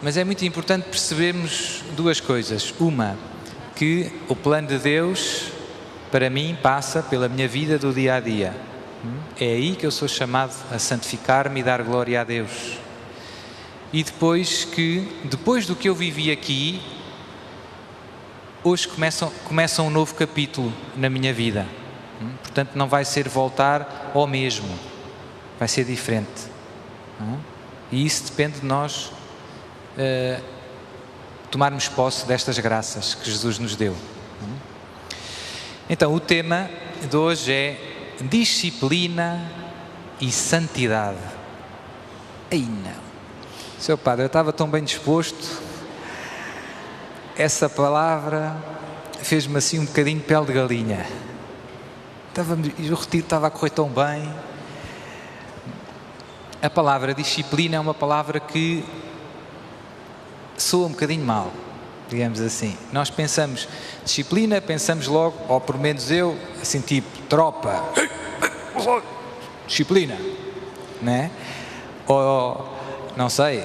Mas é muito importante percebermos duas coisas. Uma, que o plano de Deus para mim passa pela minha vida do dia a dia. É aí que eu sou chamado a santificar-me e dar glória a Deus. E depois do que eu vivi aqui, hoje começa um novo capítulo na minha vida. Portanto, não vai ser voltar ao mesmo, vai ser diferente. E isso depende de nós tomarmos posse destas graças que Jesus nos deu. Então, o tema de hoje é disciplina e santidade. Ei, não. Seu Padre, eu estava tão bem disposto, essa palavra fez-me assim um bocadinho de pele de galinha. O retiro estava a correr tão bem. A palavra disciplina é uma palavra que soa um bocadinho mal, digamos assim. Nós pensamos disciplina, pensamos logo, ou pelo menos eu, assim tipo tropa, disciplina, não é? Ou, não sei,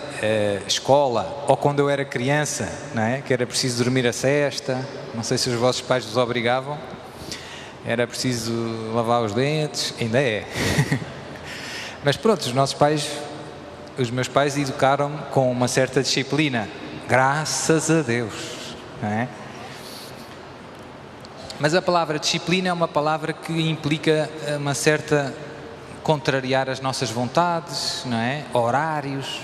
escola, ou quando eu era criança, não é? Que era preciso dormir a sesta, não sei se os vossos pais vos obrigavam, era preciso lavar os dentes, ainda é. Mas pronto, os meus pais educaram-me com uma certa disciplina, graças a Deus, não é? Mas a palavra disciplina é uma palavra que implica uma certa contrariar as nossas vontades, não é? Horários,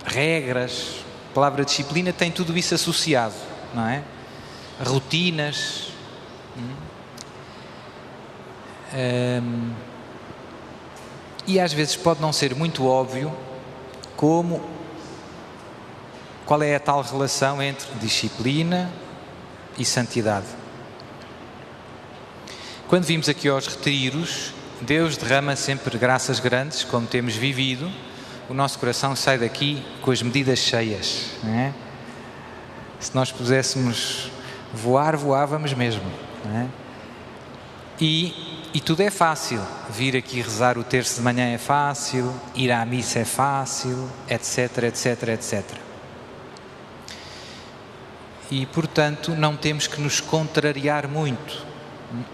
regras. A palavra disciplina tem tudo isso associado, não é? Rotinas. E às vezes pode não ser muito óbvio qual é a tal relação entre disciplina e santidade. Quando vimos aqui aos retiros, Deus derrama sempre graças grandes, como temos vivido. O nosso coração sai daqui com as medidas cheias, não é? Se nós pudéssemos voar, voávamos mesmo, não é? E tudo é fácil. Vir aqui rezar o terço de manhã é fácil, ir à missa é fácil, etc, etc, etc. E, portanto, não temos que nos contrariar muito.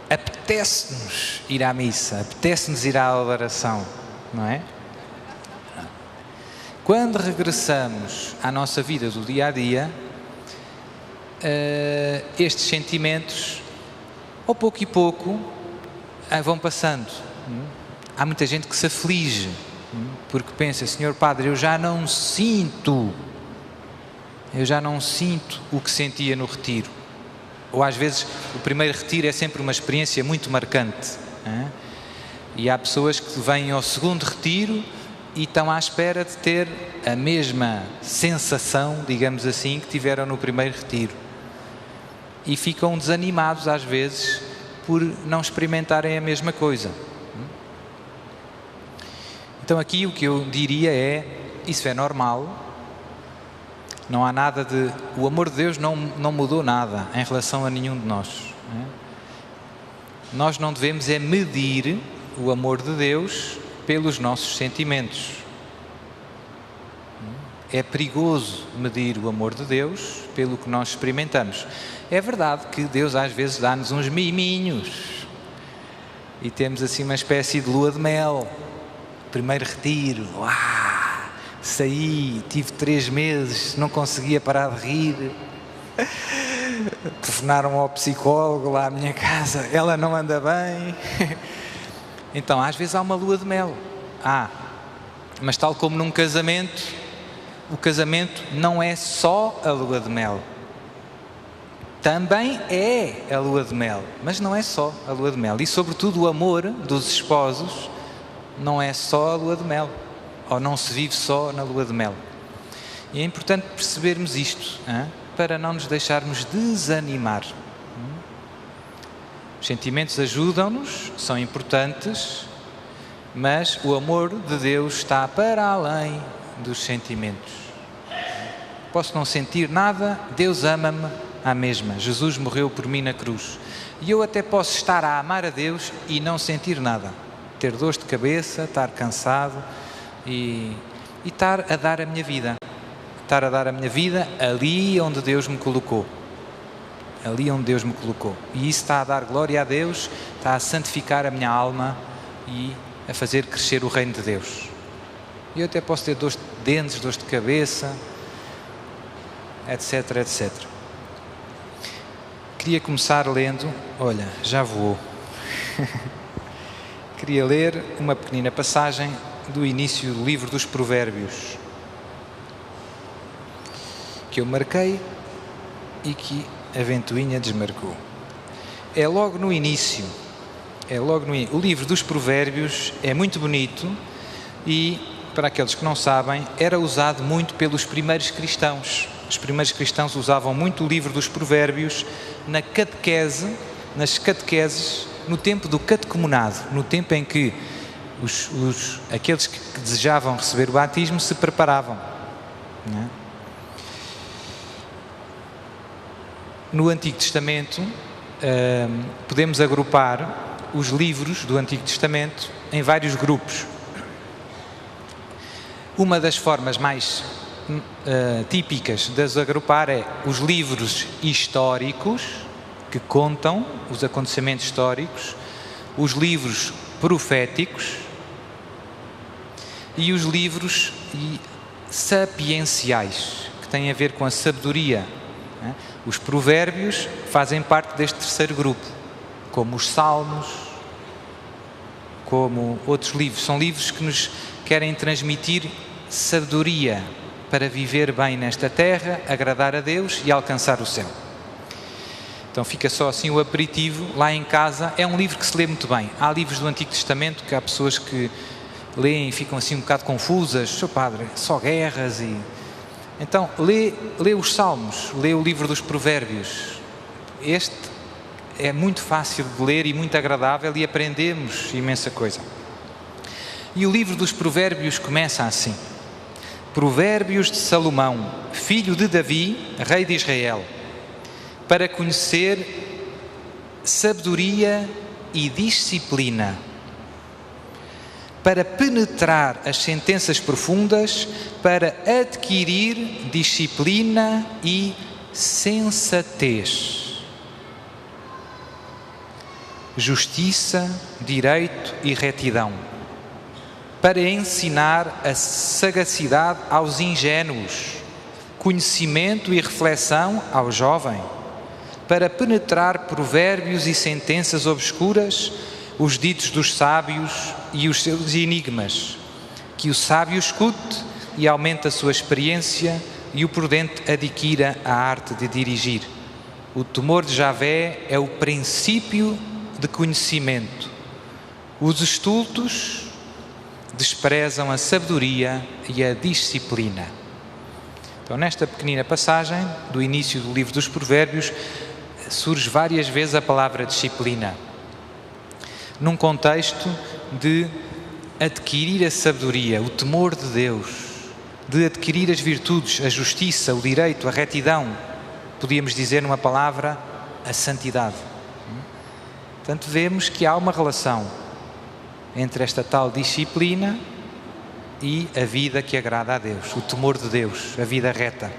Apetece-nos ir à missa, apetece-nos ir à adoração, não é? Quando regressamos à nossa vida do dia a dia, estes sentimentos, ao pouco e pouco, vão passando. Há muita gente que se aflige, porque pensa, Senhor Padre, eu já não sinto o que sentia no retiro. Ou às vezes o primeiro retiro é sempre uma experiência muito marcante, hein? E há pessoas que vêm ao segundo retiro e estão à espera de ter a mesma sensação, digamos assim, que tiveram no primeiro retiro. E ficam desanimados às vezes por não experimentarem a mesma coisa. Então aqui o que eu diria é, isso é normal. Não há nada de... O amor de Deus não mudou nada em relação a nenhum de nós. Não é? Nós não devemos é medir o amor de Deus pelos nossos sentimentos. É perigoso medir o amor de Deus pelo que nós experimentamos. É verdade que Deus às vezes dá-nos uns miminhos e temos assim uma espécie de lua de mel. Primeiro retiro, saí, tive 3 meses, não conseguia parar de rir. Telefonaram ao psicólogo lá à minha casa, ela não anda bem. Então, às vezes há uma lua de mel. Mas tal como num casamento, o casamento não é só a lua de mel. Também é a lua de mel, mas não é só a lua de mel. E sobretudo o amor dos esposos não é só a lua de mel. Ou não se vive só na lua de mel. E é importante percebermos isto, para não nos deixarmos desanimar. Os sentimentos ajudam-nos, são importantes, mas o amor de Deus está para além dos sentimentos. Posso não sentir nada, Deus ama-me à mesma. Jesus morreu por mim na cruz. E eu até posso estar a amar a Deus e não sentir nada. Ter dores de cabeça, estar cansado, e estar a dar a minha vida estar a dar a minha vida ali onde Deus me colocou. Ali onde Deus me colocou. E isso está a dar glória a Deus, está a santificar a minha alma e a fazer crescer o reino de Deus. E eu até posso ter dores de dentes, dores de cabeça, etc, etc. Queria começar lendo, olha, já voou. Queria ler uma pequenina passagem do início do livro dos Provérbios, que eu marquei e que a ventoinha desmarcou. É logo no início. O livro dos Provérbios é muito bonito e, para aqueles que não sabem, era usado muito pelos primeiros cristãos. Os primeiros cristãos usavam muito o livro dos Provérbios na catequese, nas catequeses, no tempo do catecumenado, no tempo em que aqueles que desejavam receber o batismo se preparavam. Não é? No Antigo Testamento, podemos agrupar os livros do Antigo Testamento em vários grupos. Uma das formas mais típicas de os agrupar é os livros históricos, que contam os acontecimentos históricos, os livros proféticos e os livros sapienciais, que têm a ver com a sabedoria. Os provérbios fazem parte deste terceiro grupo, como os salmos, como outros livros. São livros que nos querem transmitir sabedoria para viver bem nesta terra, agradar a Deus e alcançar o céu. Então fica só assim o aperitivo lá em casa. É um livro que se lê muito bem. Há livros do Antigo Testamento que há pessoas que leem e ficam assim um bocado confusas. Seu padre, só guerras e... Então, lê os Salmos, lê o livro dos Provérbios. Este é muito fácil de ler e muito agradável e aprendemos imensa coisa. E o livro dos Provérbios começa assim. Provérbios de Salomão, filho de Davi, rei de Israel, para conhecer sabedoria e disciplina, para penetrar as sentenças profundas, para adquirir disciplina e sensatez, justiça, direito e retidão, para ensinar a sagacidade aos ingênuos, conhecimento e reflexão ao jovem, para penetrar provérbios e sentenças obscuras, os ditos dos sábios e os seus enigmas, que o sábio escute e aumente a sua experiência e o prudente adquira a arte de dirigir. O temor de Javé é o princípio de conhecimento. Os estultos desprezam a sabedoria e a disciplina. Então, nesta pequenina passagem do início do livro dos Provérbios, surge várias vezes a palavra disciplina, num contexto de adquirir a sabedoria, o temor de Deus, de adquirir as virtudes, a justiça, o direito, a retidão, podíamos dizer numa palavra, a santidade. Portanto, vemos que há uma relação entre esta tal disciplina e a vida que agrada a Deus, o temor de Deus, a vida reta.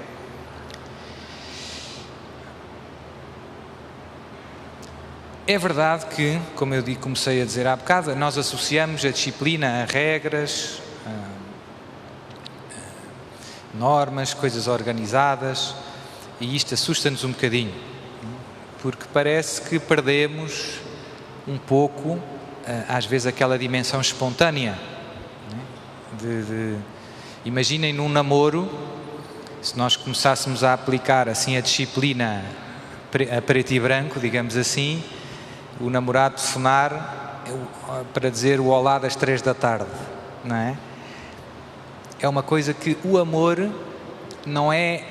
É verdade que, como eu comecei a dizer há bocado, nós associamos a disciplina a regras, a normas, coisas organizadas, e isto assusta-nos um bocadinho, porque parece que perdemos um pouco, às vezes, aquela dimensão espontânea. Imaginem num namoro, se nós começássemos a aplicar assim a disciplina a preto e branco, digamos assim, o namorado telefonar para dizer o olá das 3 da tarde, não é? É uma coisa que o amor não é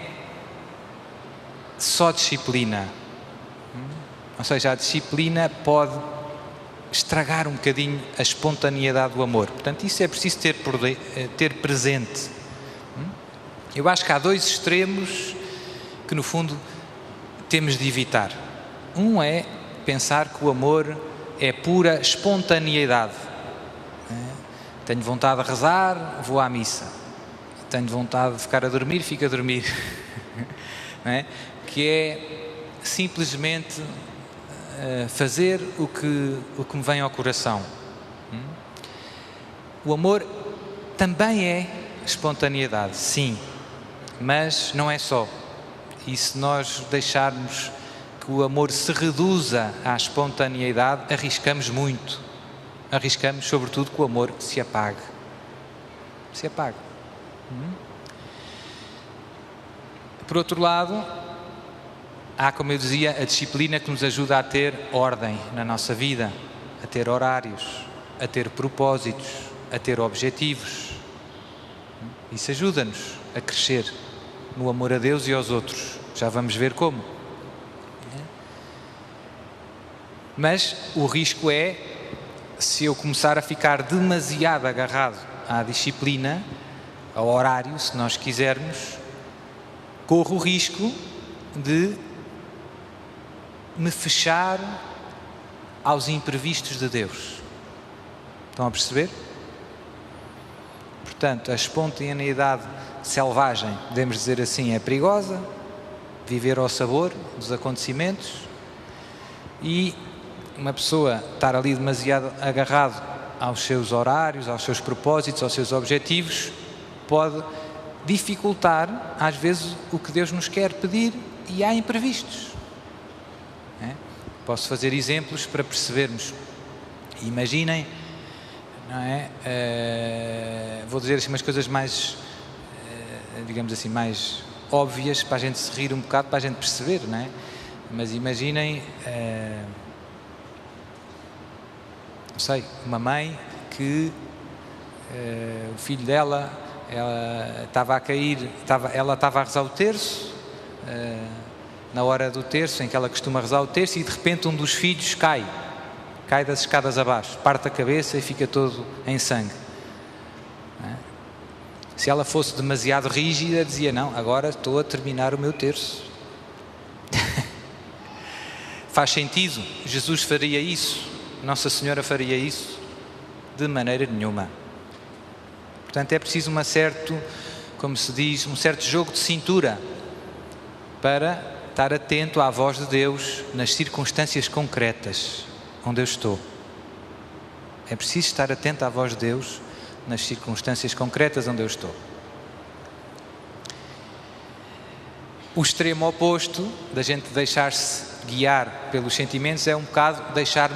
só disciplina. Ou seja, a disciplina pode estragar um bocadinho a espontaneidade do amor. Portanto, isso é preciso ter presente. Eu acho que há dois extremos que, no fundo, temos de evitar. Um é pensar que o amor é pura espontaneidade. Tenho vontade de rezar, vou à missa. tenho vontade de ficar a dormir, fico a dormir. Não é? Que é simplesmente fazer o que me vem ao coração. O amor também é espontaneidade, sim, mas não é só. E se nós deixarmos que o amor se reduza à espontaneidade, arriscamos muito. Arriscamos, sobretudo, que o amor se apague. Se apague. Por outro lado, há, como eu dizia, a disciplina que nos ajuda a ter ordem na nossa vida, a ter horários, a ter propósitos, a ter objetivos. Isso ajuda-nos a crescer no amor a Deus e aos outros. Já vamos ver como. Mas o risco é, se eu começar a ficar demasiado agarrado à disciplina, ao horário, se nós quisermos, corro o risco de me fechar aos imprevistos de Deus. Estão a perceber? Portanto, a espontaneidade selvagem, podemos dizer assim, é perigosa. Viver ao sabor dos acontecimentos. E uma pessoa estar ali demasiado agarrado aos seus horários, aos seus propósitos, aos seus objetivos, pode dificultar, às vezes, o que Deus nos quer pedir, e há imprevistos. Posso fazer exemplos para percebermos. Imaginem, não é? Vou dizer assim umas coisas mais, digamos assim, mais óbvias, para a gente se rir um bocado, para a gente perceber, não é? Mas imaginem, não sei, uma mãe que o filho dela, ela estava a cair, ela estava a rezar o terço, na hora do terço, em que ela costuma rezar o terço, e de repente um dos filhos cai das escadas abaixo, parte a cabeça e fica todo em sangue. Se ela fosse demasiado rígida, dizia, não, agora estou a terminar o meu terço. Faz sentido? Jesus faria isso? Nossa Senhora faria isso? De maneira nenhuma. Portanto, é preciso como se diz, um certo jogo de cintura para estar atento à voz de Deus nas circunstâncias concretas onde eu estou. É preciso estar atento à voz de Deus nas circunstâncias concretas onde eu estou. O extremo oposto da gente deixar-se guiar pelos sentimentos é um bocado deixar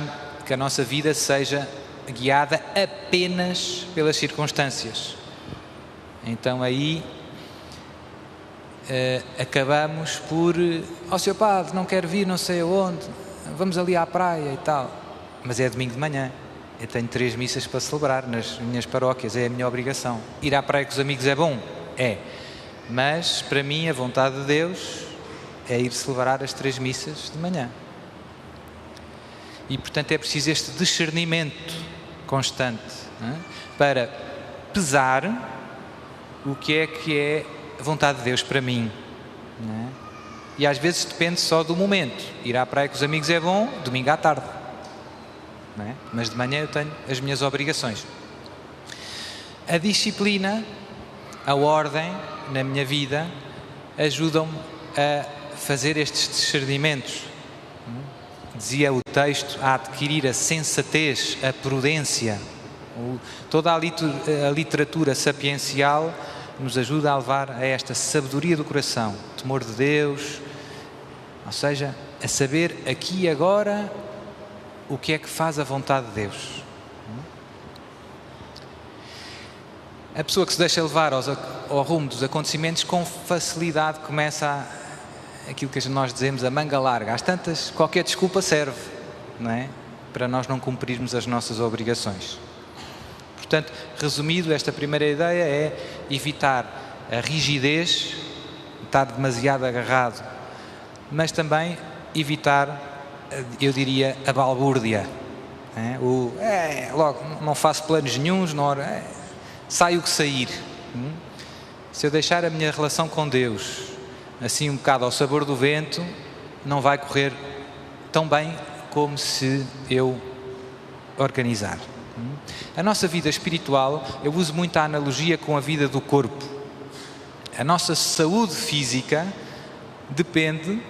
que a nossa vida seja guiada apenas pelas circunstâncias. Então aí acabamos por, Sr. Padre, não quero vir não sei aonde, vamos ali à praia e tal. Mas é domingo de manhã, eu tenho 3 missas para celebrar nas minhas paróquias, é a minha obrigação. Ir à praia com os amigos é bom? É. Mas para mim a vontade de Deus é ir celebrar as 3 missas de manhã. E portanto é preciso este discernimento constante, não é? Para pesar o que é a vontade de Deus para mim, não é? E às vezes depende só do momento. Ir à praia com os amigos é bom, domingo à tarde, não é? Mas de manhã eu tenho as minhas obrigações. A disciplina, a ordem na minha vida ajudam-me a fazer estes discernimentos. Dizia o texto, a adquirir a sensatez, a prudência. Toda a literatura sapiencial nos ajuda a levar a esta sabedoria do coração, temor de Deus, ou seja, a saber aqui e agora o que é que faz a vontade de Deus. A pessoa que se deixa levar ao rumo dos acontecimentos com facilidade começa aquilo que nós dizemos, a manga larga. Às tantas, qualquer desculpa serve, não é? Para nós não cumprirmos as nossas obrigações. Portanto, resumido, esta primeira ideia é evitar a rigidez, estar demasiado agarrado, mas também evitar, eu diria, a balbúrdia. Logo, não faço planos nenhuns, sai o que sair. Se eu deixar a minha relação com Deus assim um bocado ao sabor do vento, não vai correr tão bem como se eu organizar. A nossa vida espiritual, eu uso muito a analogia com a vida do corpo. A nossa saúde física depende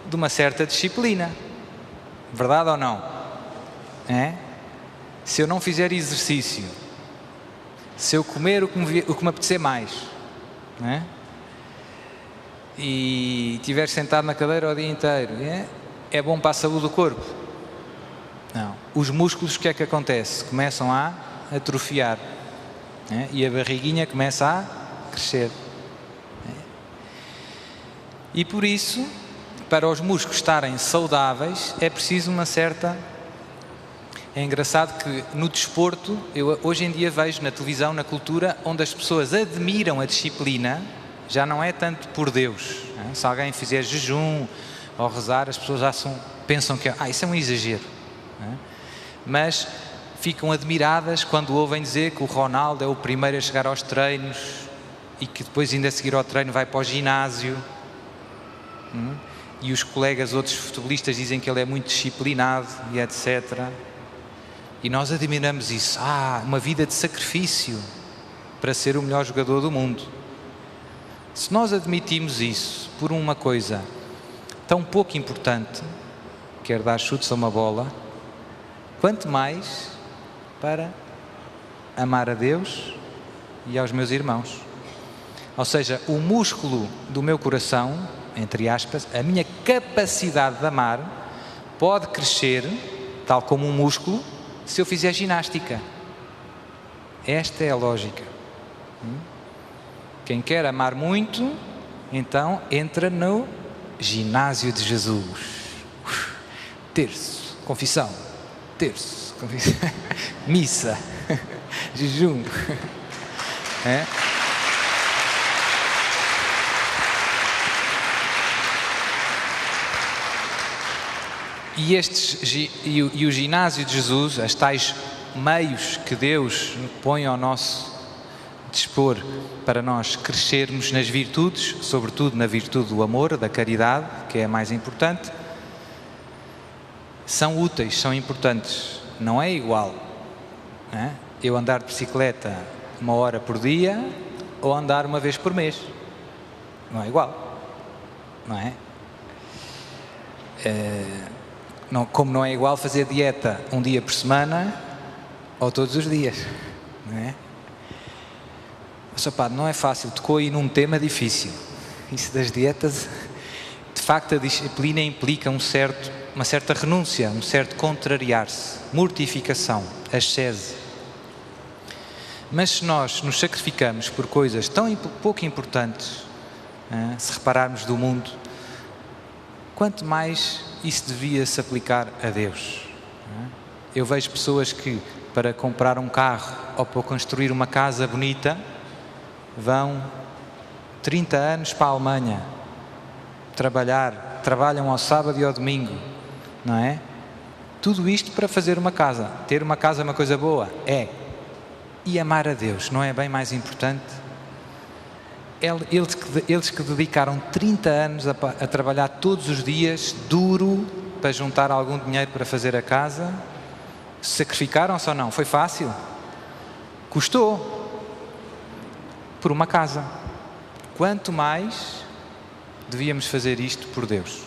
de uma certa disciplina. Verdade ou não? Se eu não fizer exercício, se eu comer o que me apetecer mais, e estiver sentado na cadeira o dia inteiro, é bom para a saúde do corpo? Não. Os músculos, o que é que acontece? Começam a atrofiar, e a barriguinha começa a crescer. E por isso, para os músculos estarem saudáveis, é preciso uma certa... É engraçado que no desporto, eu hoje em dia vejo na televisão, na cultura, onde as pessoas admiram a disciplina, já não é tanto por Deus. Se alguém fizer jejum ou rezar, as pessoas já pensam que isso é um exagero. Mas ficam admiradas quando ouvem dizer que o Ronaldo é o primeiro a chegar aos treinos e que depois, ainda a seguir ao treino, vai para o ginásio. E os colegas, outros futebolistas, dizem que ele é muito disciplinado e etc. E nós admiramos isso. Uma vida de sacrifício para ser o melhor jogador do mundo. Se nós admitimos isso por uma coisa tão pouco importante, quer dar chutes a uma bola, quanto mais para amar a Deus e aos meus irmãos. Ou seja, o músculo do meu coração, entre aspas, a minha capacidade de amar, pode crescer, tal como um músculo, se eu fizer ginástica. Esta é a lógica. Quem quer amar muito, então entra no ginásio de Jesus. Terço, confissão. Terço, confissão. Missa, jejum. E o ginásio de Jesus, as tais meios que Deus põe ao nosso dispor para nós crescermos nas virtudes, sobretudo na virtude do amor, da caridade, que é a mais importante, são úteis, são importantes. Não é igual eu andar de bicicleta 1 hora por dia ou andar uma vez por mês. Não é igual, não é? Como não é igual fazer dieta um dia por semana ou todos os dias, não é? Não é fácil, tocou aí num tema difícil. Isso das dietas, de facto a disciplina implica uma certa renúncia, um certo contrariar-se, mortificação, ascese. Mas se nós nos sacrificamos por coisas tão pouco importantes, se repararmos do mundo, quanto mais isso devia se aplicar a Deus. Eu vejo pessoas que, para comprar um carro ou para construir uma casa bonita, vão 30 anos para a Alemanha trabalham ao sábado e ao domingo, não é? Tudo isto para fazer uma casa. Ter uma casa é uma coisa boa? É. E amar a Deus não é bem mais importante? Eles que dedicaram 30 anos a trabalhar todos os dias, duro, para juntar algum dinheiro para fazer a casa, sacrificaram-se ou não? Foi fácil? Custou. Por uma casa. Quanto mais devíamos fazer isto por Deus.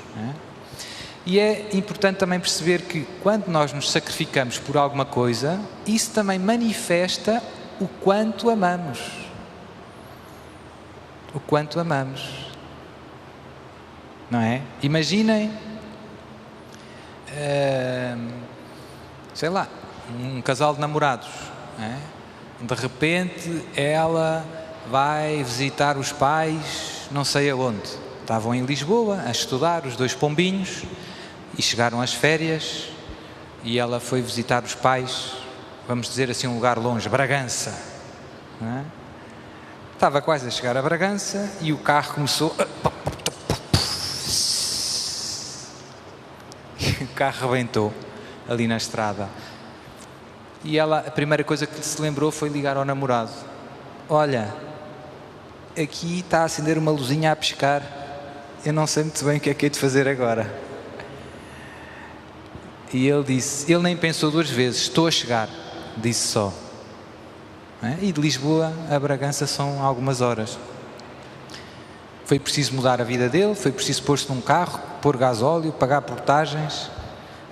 E é importante também perceber que quando nós nos sacrificamos por alguma coisa, isso também manifesta o quanto amamos. O quanto amamos. Não é? Imaginem, sei lá, um casal de namorados. De repente ela vai visitar os pais, não sei aonde. Estavam em Lisboa a estudar, os 2 pombinhos, e chegaram às férias, e ela foi visitar os pais, vamos dizer assim, um lugar longe, Bragança. Estava quase a chegar a Bragança e o carro começou... O carro rebentou ali na estrada. E ela, a primeira coisa que se lembrou foi ligar ao namorado. Olha, aqui está a acender uma luzinha a piscar, eu não sei muito bem o que é que hei de fazer agora. E ele nem pensou 2 vezes, estou a chegar, disse só. E de Lisboa a Bragança são algumas horas. Foi preciso mudar a vida dele, foi preciso pôr-se num carro, pôr gasóleo, pagar portagens.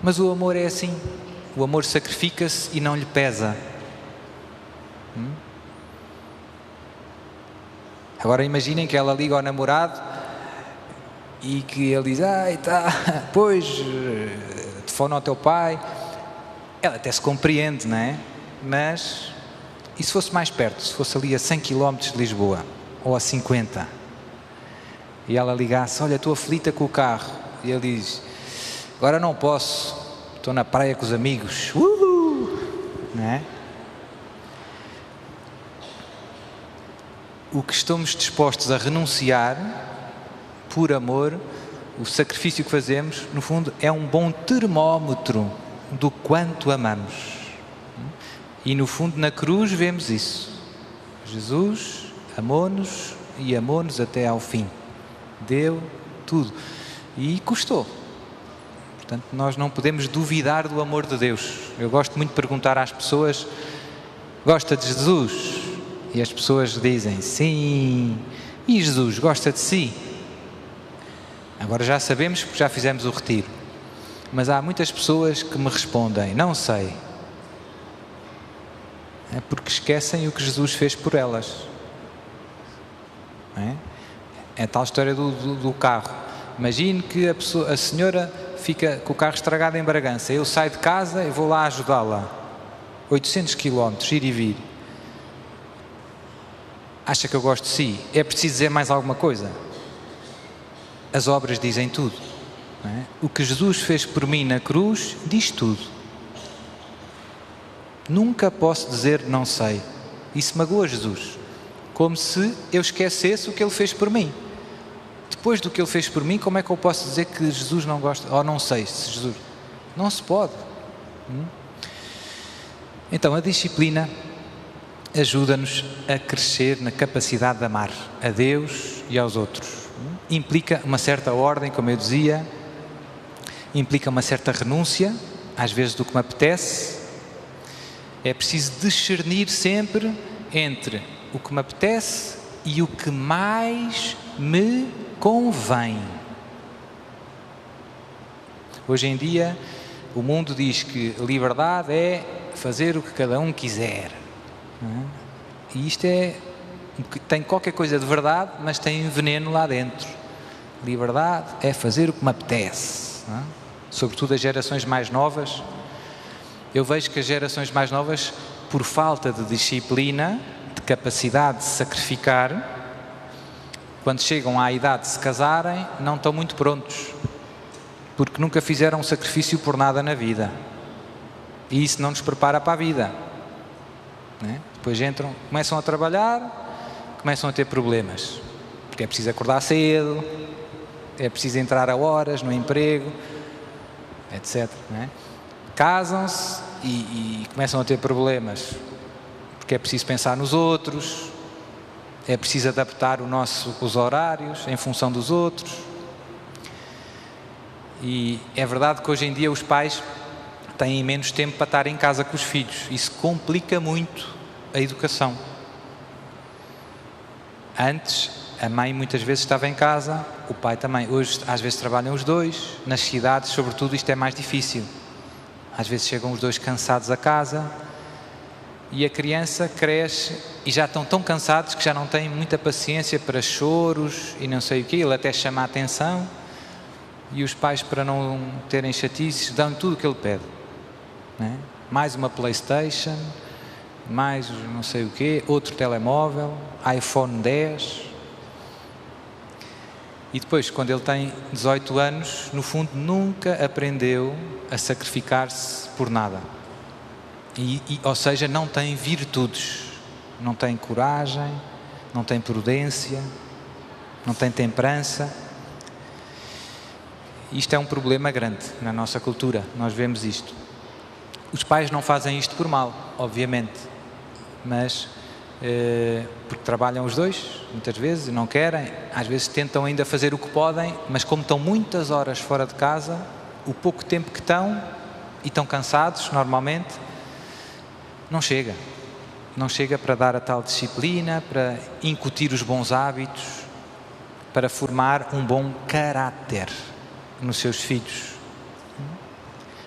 Mas o amor é assim. O amor sacrifica-se e não lhe pesa. Agora imaginem que ela liga ao namorado e que ele diz: ai, tá, pois, telefona ao teu pai. Ela até se compreende, não é? Mas, e se fosse mais perto? Se fosse ali a 100 km de Lisboa, ou a 50? E ela ligasse: olha, estou aflita com o carro. E ele diz: agora não posso, estou na praia com os amigos. Não é? O que estamos dispostos a renunciar por amor, o sacrifício que fazemos, no fundo, é um bom termómetro do quanto amamos. E no fundo, na cruz, vemos isso. Jesus amou-nos e amou-nos até ao fim. Deu tudo. E custou. Portanto, nós não podemos duvidar do amor de Deus. Eu gosto muito de perguntar às pessoas: gosta de Jesus? E as pessoas dizem: sim. E Jesus gosta de si? Agora já sabemos porque já fizemos o retiro. Mas há muitas pessoas que me respondem: não sei. É porque esquecem o que Jesus fez por elas. Não é? É a tal história do carro. Imagine que a senhora fica com o carro estragado em Bragança. Eu saio de casa e vou lá ajudá-la. 800 km, ir e vir. Acha que eu gosto de si? É preciso dizer mais alguma coisa? As obras dizem tudo. Não é? O que Jesus fez por mim na cruz diz tudo. Nunca posso dizer não sei. Isso magoa Jesus. Como se eu esquecesse o que ele fez por mim. Depois do que ele fez por mim, como é que eu posso dizer que Jesus não gosta? Ou não sei se Jesus... Não se pode. Então, a disciplina ajuda-nos a crescer na capacidade de amar a Deus e aos outros. Implica uma certa ordem, como eu dizia, implica uma certa renúncia, às vezes do que me apetece. É preciso discernir sempre entre o que me apetece e o que mais me convém. Hoje em dia, o mundo diz que liberdade é fazer o que cada um quiser. E isto tem qualquer coisa de verdade, mas tem veneno lá dentro. Liberdade é fazer o que me apetece. Sobretudo as gerações mais novas. Eu vejo que as gerações mais novas, por falta de disciplina, de capacidade de sacrificar, quando chegam à idade de se casarem, não estão muito prontos, porque nunca fizeram um sacrifício por nada na vida. E isso não nos prepara para a vida. Né? Depois começam a trabalhar, começam a ter problemas, porque é preciso acordar cedo, é preciso entrar a horas no emprego, etc. Né? Casam-se e começam a ter problemas, porque é preciso pensar nos outros, é preciso adaptar os horários em função dos outros. E é verdade que hoje em dia os pais têm menos tempo para estar em casa com os filhos. Isso complica muito a educação. Antes, a mãe muitas vezes estava em casa, o pai também. Hoje, às vezes, trabalham os dois. Nas cidades, sobretudo, isto é mais difícil. Às vezes chegam os dois cansados a casa e a criança cresce e já estão tão cansados que já não têm muita paciência para choros e não sei o quê. Ele até chama a atenção e os pais, para não terem chatices, dão tudo o que ele pede. Né? Mais uma PlayStation, mais não sei o quê, outro telemóvel, iPhone 10. E depois, quando ele tem 18 anos, no fundo nunca aprendeu a sacrificar-se por nada. Ou seja, não tem virtudes, não tem coragem, não tem prudência, não tem temperança. Isto é um problema grande na nossa cultura, nós vemos isto. Os pais não fazem isto por mal, obviamente, mas porque trabalham os dois, muitas vezes, e não querem, às vezes tentam ainda fazer o que podem, mas como estão muitas horas fora de casa, o pouco tempo que estão, e estão cansados normalmente, não chega para dar a tal disciplina, para incutir os bons hábitos. para formar um bom caráter nos seus filhos.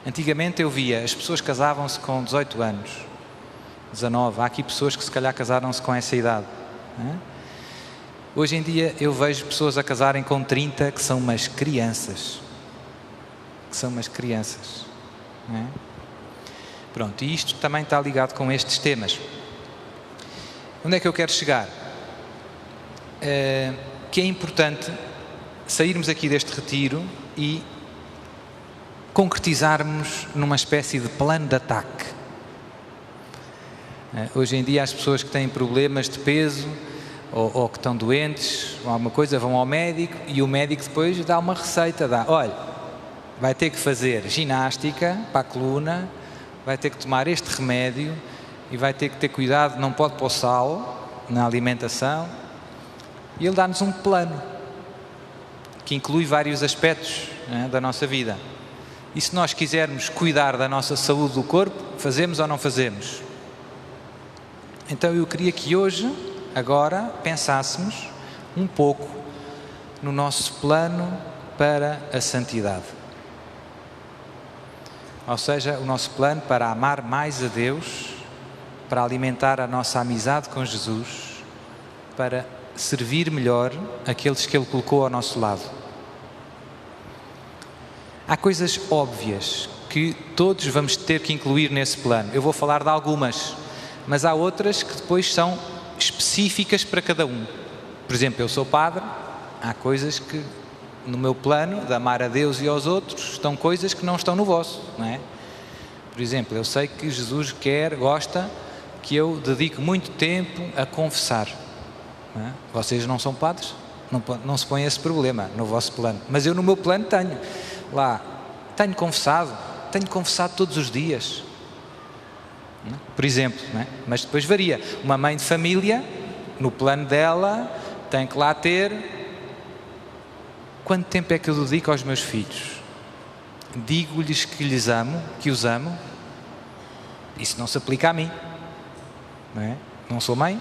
Antigamente eu via, as pessoas casavam-se com 18 anos, 19, há aqui pessoas que se calhar casaram-se com essa idade. Hoje em dia eu vejo pessoas a casarem com 30 que são umas crianças. Não é? Pronto, e isto também está ligado com estes temas. Onde é que eu quero chegar? Que é importante sairmos aqui deste retiro e concretizarmos numa espécie de plano de ataque. Hoje em dia as pessoas que têm problemas de peso ou que estão doentes ou alguma coisa vão ao médico e o médico depois dá uma receita, olha, vai ter que fazer ginástica para a coluna, vai ter que tomar este remédio e vai ter que ter cuidado, não pode pôr sal na alimentação. E ele dá-nos um plano que inclui vários aspectos, da nossa vida. E se nós quisermos cuidar da nossa saúde do corpo, fazemos ou não fazemos? Então eu queria que hoje, agora, pensássemos um pouco no nosso plano para a santidade. Ou seja, o nosso plano para amar mais a Deus, para alimentar a nossa amizade com Jesus, para servir melhor aqueles que Ele colocou ao nosso lado. Há coisas óbvias que todos vamos ter que incluir nesse plano. Eu vou falar de algumas, mas há outras que depois são específicas para cada um. Por exemplo, eu sou padre, há coisas que no meu plano de amar a Deus e aos outros estão coisas que não estão no vosso, não é? Por exemplo, eu sei que Jesus gosta que eu dedique muito tempo a confessar. Não é? Vocês não são padres, não se põe esse problema no vosso plano, mas eu no meu plano tenho confessado todos os dias, não é? Por exemplo, não é? Mas depois varia. Uma mãe de família, no plano dela, tem que lá ter: quanto tempo é que eu dedico aos meus filhos? Digo-lhes que os amo? Isso não se aplica a mim, não é? Não sou mãe.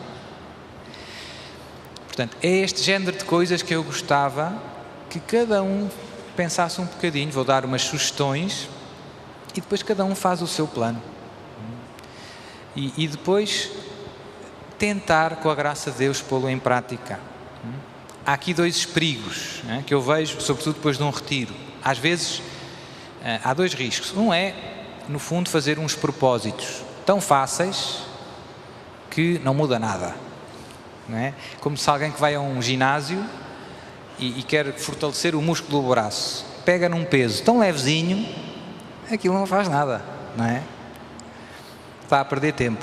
Portanto, é este género de coisas que eu gostava que cada um pensasse um bocadinho. Vou dar umas sugestões e depois cada um faz o seu plano. E depois tentar, com a graça de Deus, pô-lo em prática. Há aqui dois perigos, que eu vejo, sobretudo depois de um retiro. Às vezes, há dois riscos. Um é, no fundo, fazer uns propósitos tão fáceis que não muda nada. Não é? Como se alguém que vai a um ginásio e quer fortalecer o músculo do braço, pega num peso tão levezinho, aquilo não faz nada, não é? Está a perder tempo.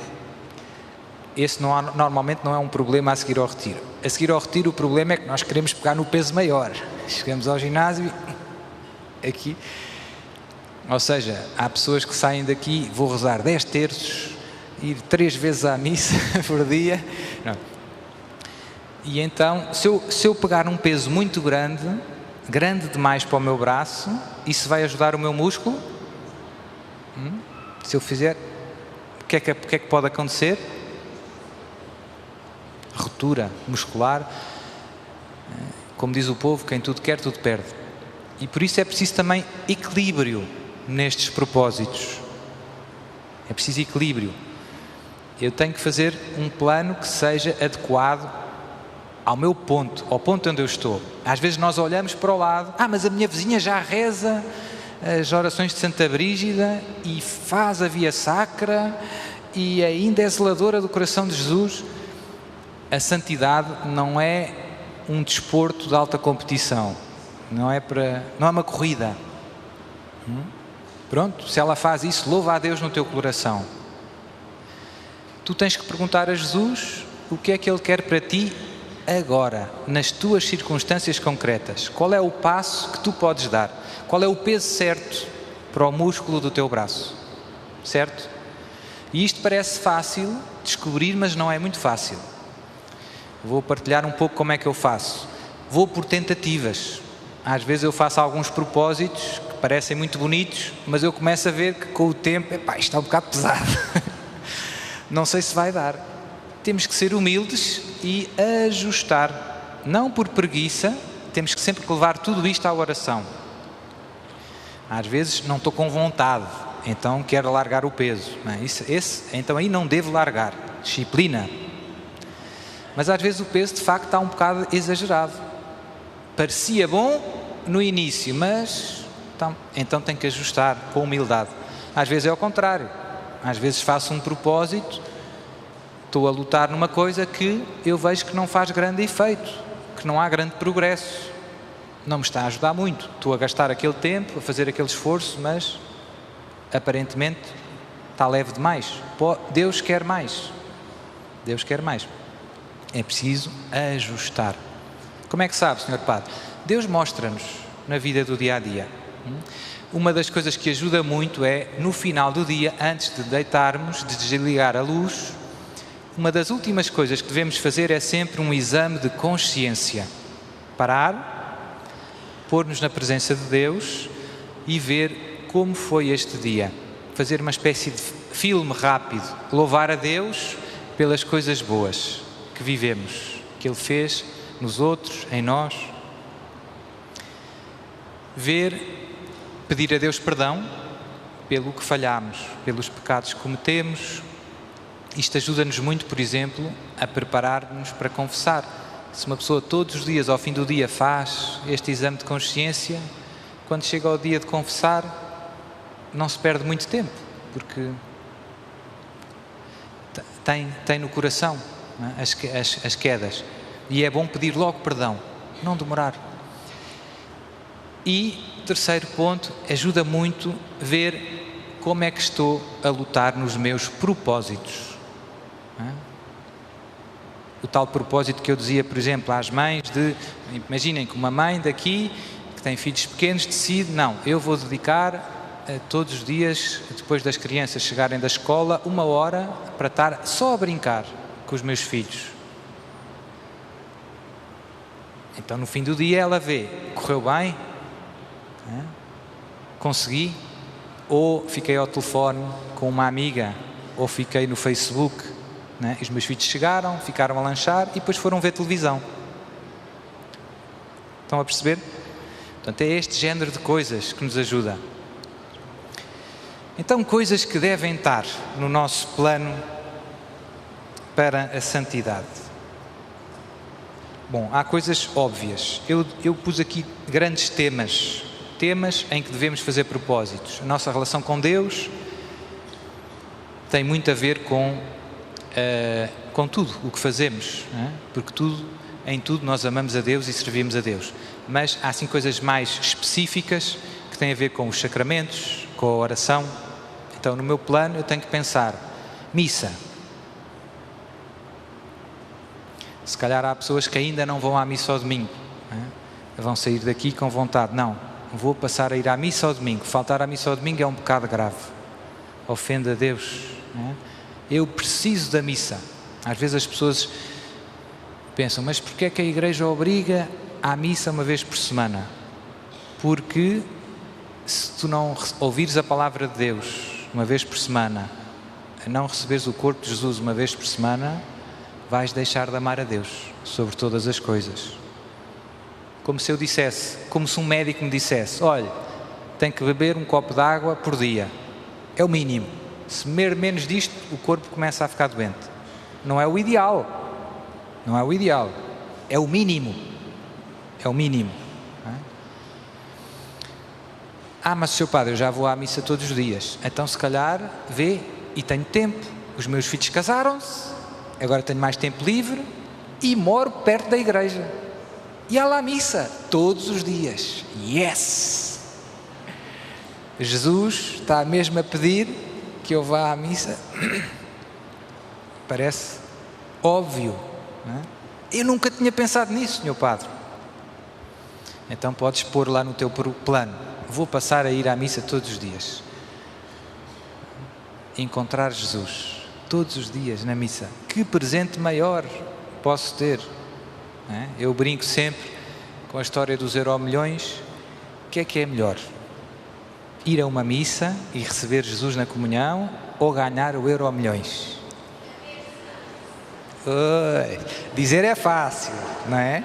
Esse normalmente não é um problema a seguir ao retiro. A seguir ao retiro o problema é que nós queremos pegar no peso maior. Chegamos ao ginásio aqui, ou seja, há pessoas que saem daqui: vou rezar 10 terços, ir 3 vezes à missa por dia. Não. E então, se eu pegar um peso muito grande demais para o meu braço, isso vai ajudar o meu músculo? Se eu fizer, o que é que pode acontecer? Ruptura muscular. Como diz o povo, quem tudo quer, tudo perde. E por isso é preciso também equilíbrio nestes propósitos. É preciso equilíbrio. Eu tenho que fazer um plano que seja adequado ao meu ponto, ao ponto onde eu estou. Às vezes nós olhamos para o lado: mas a minha vizinha já reza as orações de Santa Brígida e faz a Via Sacra e ainda é zeladora do coração de Jesus. A santidade não é um desporto de alta competição, não é uma corrida. Pronto, se ela faz isso, louva a Deus no teu coração. Tu tens que perguntar a Jesus o que é que Ele quer para ti agora, nas tuas circunstâncias concretas. Qual é o passo que tu podes dar? Qual é o peso certo para o músculo do teu braço? Certo? E isto parece fácil descobrir, mas não é muito fácil. Vou partilhar um pouco como é que eu faço. Vou por tentativas. Às vezes eu faço alguns propósitos que parecem muito bonitos, mas eu começo a ver que com o tempo, isto está um bocado pesado. Não sei se vai dar. Temos que ser humildes e ajustar. Não por preguiça, temos que sempre levar tudo isto à oração. Às vezes não estou com vontade, então quero largar o peso. Não é? Então aí não devo largar. Disciplina. Mas às vezes o peso de facto está um bocado exagerado. Parecia bom no início, mas então tem que ajustar com humildade. Às vezes é ao contrário. Às vezes faço um propósito, estou a lutar numa coisa que eu vejo que não faz grande efeito, que não há grande progresso. Não me está a ajudar muito. Estou a gastar aquele tempo, a fazer aquele esforço, mas aparentemente está leve demais. Deus quer mais. Deus quer mais. É preciso ajustar. Como é que sabe, Sr. Padre? Deus mostra-nos na vida do dia-a-dia. Uma das coisas que ajuda muito é, no final do dia, antes de deitarmos, de desligar a luz, uma das últimas coisas que devemos fazer é sempre um exame de consciência. Parar, pôr-nos na presença de Deus e ver como foi este dia. Fazer uma espécie de filme rápido. Louvar a Deus pelas coisas boas que vivemos, que Ele fez nos outros, em nós. Pedir a Deus perdão pelo que falhamos, pelos pecados que cometemos. Isto ajuda-nos muito, por exemplo, a preparar-nos para confessar. Se uma pessoa todos os dias, ao fim do dia, faz este exame de consciência, quando chega ao dia de confessar, não se perde muito tempo, porque tem no coração, não é? as quedas. E é bom pedir logo perdão, não demorar. E, terceiro ponto, ajuda muito ver como é que estou a lutar nos meus propósitos. Não é? O tal propósito que eu dizia, por exemplo, às mães imaginem que uma mãe daqui, que tem filhos pequenos, decide, não, eu vou dedicar todos os dias, depois das crianças chegarem da escola, 1 hora para estar só a brincar com os meus filhos. Então, no fim do dia, ela vê, correu bem? Consegui? Ou fiquei ao telefone com uma amiga, ou fiquei no Facebook, né? Os meus filhos chegaram, ficaram a lanchar e depois foram ver televisão. Estão a perceber? Portanto, é este género de coisas que nos ajuda. Então, coisas que devem estar no nosso plano para a santidade. Bom, há coisas óbvias. Eu pus aqui grandes temas em que devemos fazer propósitos. A nossa relação com Deus tem muito a ver com tudo o que fazemos, não é? Porque em tudo nós amamos a Deus e servimos a Deus. Mas há assim coisas mais específicas que têm a ver com os sacramentos, com a oração. Então, no meu plano, eu tenho que pensar: missa. Se calhar há pessoas que ainda não vão à missa ao domingo, não é? Vão sair daqui com vontade. Não, vou passar a ir à missa ao domingo. Faltar à missa ao domingo é um pecado grave. Ofende a Deus, não é? Eu preciso da missa. Às vezes as pessoas pensam, mas porquê é que a igreja obriga à missa uma vez por semana? Porque se tu não ouvires a palavra de Deus uma vez por semana, a não receberes o corpo de Jesus uma vez por semana, vais deixar de amar a Deus sobre todas as coisas. Como se eu dissesse, como se um médico me dissesse, olha, tem que beber um copo de água por dia. É o mínimo. Se beber menos disto, o corpo começa a ficar doente. Não é o ideal. Não é o ideal. É o mínimo. É o mínimo. Não é? Mas Sr. Padre, eu já vou à missa todos os dias. Então, se calhar, e tenho tempo. Os meus filhos casaram-se, agora tenho mais tempo livre e moro perto da igreja. E há lá a missa todos os dias. Yes! Jesus está mesmo a pedir que eu vá à missa. Parece óbvio, não é? Eu nunca tinha pensado nisso, Sr. Padre. Então podes pôr lá no teu plano: vou passar a ir à missa todos os dias. Encontrar Jesus todos os dias na missa. Que presente maior posso ter? Não é? Eu brinco sempre com a história dos Euromilhões. O que é melhor? Ir a uma missa e receber Jesus na comunhão ou ganhar o Euromilhões? Dizer é fácil, não é?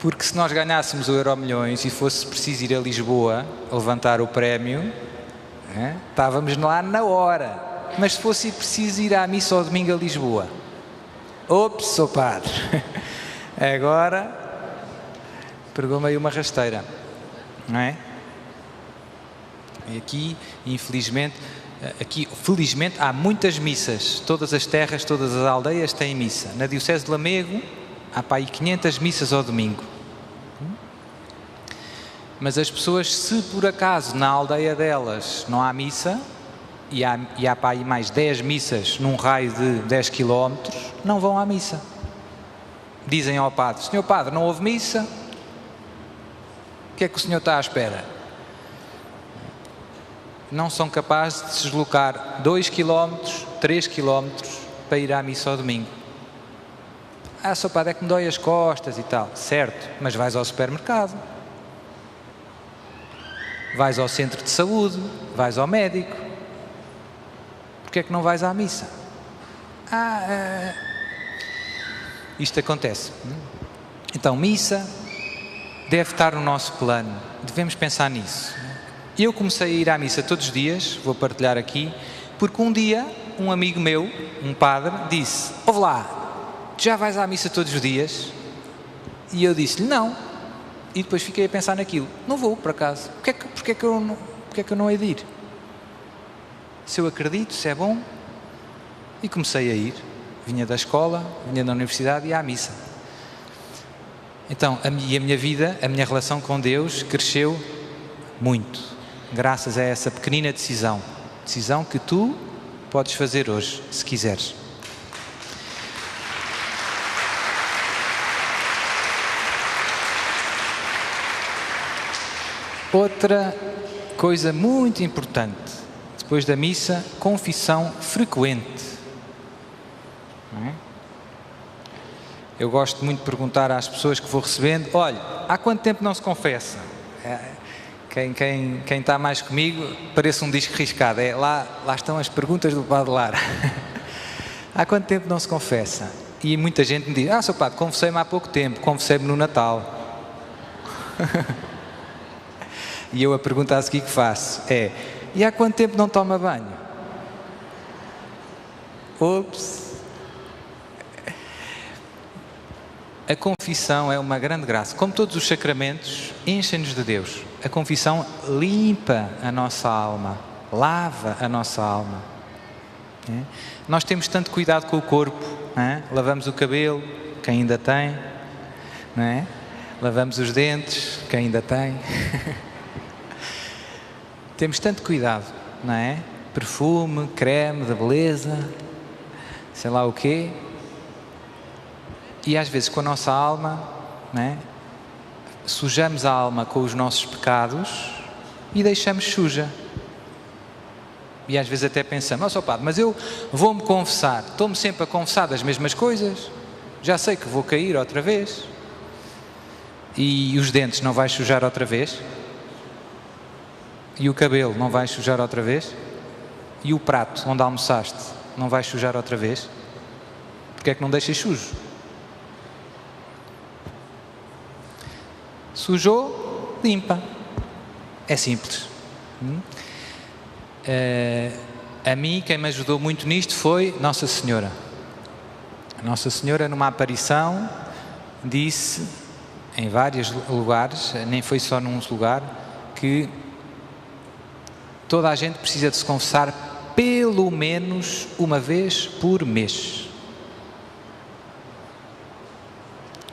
Porque se nós ganhássemos o Euromilhões e fosse preciso ir a Lisboa a levantar o prémio, estávamos lá na hora. Mas se fosse preciso ir à missa ao domingo a Lisboa, ops, sou padre, agora pegou-me aí uma rasteira, não é? E aqui, infelizmente, felizmente há muitas missas, todas as terras, todas as aldeias têm missa. Na Diocese de Lamego há para aí 500 missas ao domingo. Mas as pessoas, se por acaso na aldeia delas não há missa, e há para aí mais 10 missas num raio de 10 km, não vão à missa. Dizem ao padre: Senhor padre, não houve missa, o que é que o senhor está à espera? Não são capazes de se deslocar 2 km, 3 km para ir à missa ao domingo. Senhor padre, é que me dói as costas e tal. Certo, mas vais ao supermercado, vais ao centro de saúde, vais ao médico. Porquê é que não vais à missa? Isto acontece. Então, missa deve estar no nosso plano. Devemos pensar nisso. Eu comecei a ir à missa todos os dias, vou partilhar aqui, porque um dia um amigo meu, um padre, disse: ouve lá, tu já vais à missa todos os dias? E eu disse-lhe: não. E depois fiquei a pensar naquilo: não vou, por acaso. Porquê é que eu não hei de ir? Se eu acredito, se é bom. E comecei a ir. Vinha da escola, vinha da universidade e ia à missa. Então, a minha vida, a minha relação com Deus cresceu muito, graças a essa pequenina decisão. Decisão que tu podes fazer hoje, se quiseres. Outra coisa muito importante, depois da missa, confissão frequente. Não é? Eu gosto muito de perguntar às pessoas que vou recebendo: olha, há quanto tempo não se confessa? Quem está mais comigo parece um disco riscado. Lá estão as perguntas do Padre Lara. Há quanto tempo não se confessa? E muita gente me diz: Sr. Padre, confessei-me há pouco tempo, confessei-me no Natal. E eu a pergunta a seguir que faço é: e há quanto tempo não toma banho? Ops! A confissão é uma grande graça. Como todos os sacramentos, enchem-nos de Deus. A confissão limpa a nossa alma, lava a nossa alma. Nós temos tanto cuidado com o corpo, lavamos o cabelo, quem ainda tem, não é? Lavamos os dentes, quem ainda tem. Temos tanto cuidado, não é? Perfume, creme de beleza, sei lá o quê. E às vezes com a nossa alma, não é? Sujamos a alma com os nossos pecados e deixamos suja. E às vezes até pensamos: Sr. Padre, mas eu vou-me confessar, estou-me sempre a confessar das mesmas coisas, já sei que vou cair outra vez. E os dentes não vais sujar outra vez? E o cabelo não vais sujar outra vez? E o prato onde almoçaste não vais sujar outra vez? Porque é que não deixas sujo? Sujou, limpa. É simples. A mim, quem me ajudou muito nisto foi Nossa Senhora. Nossa Senhora, numa aparição, disse em vários lugares, nem foi só num lugar, que toda a gente precisa de se confessar pelo menos uma vez por mês.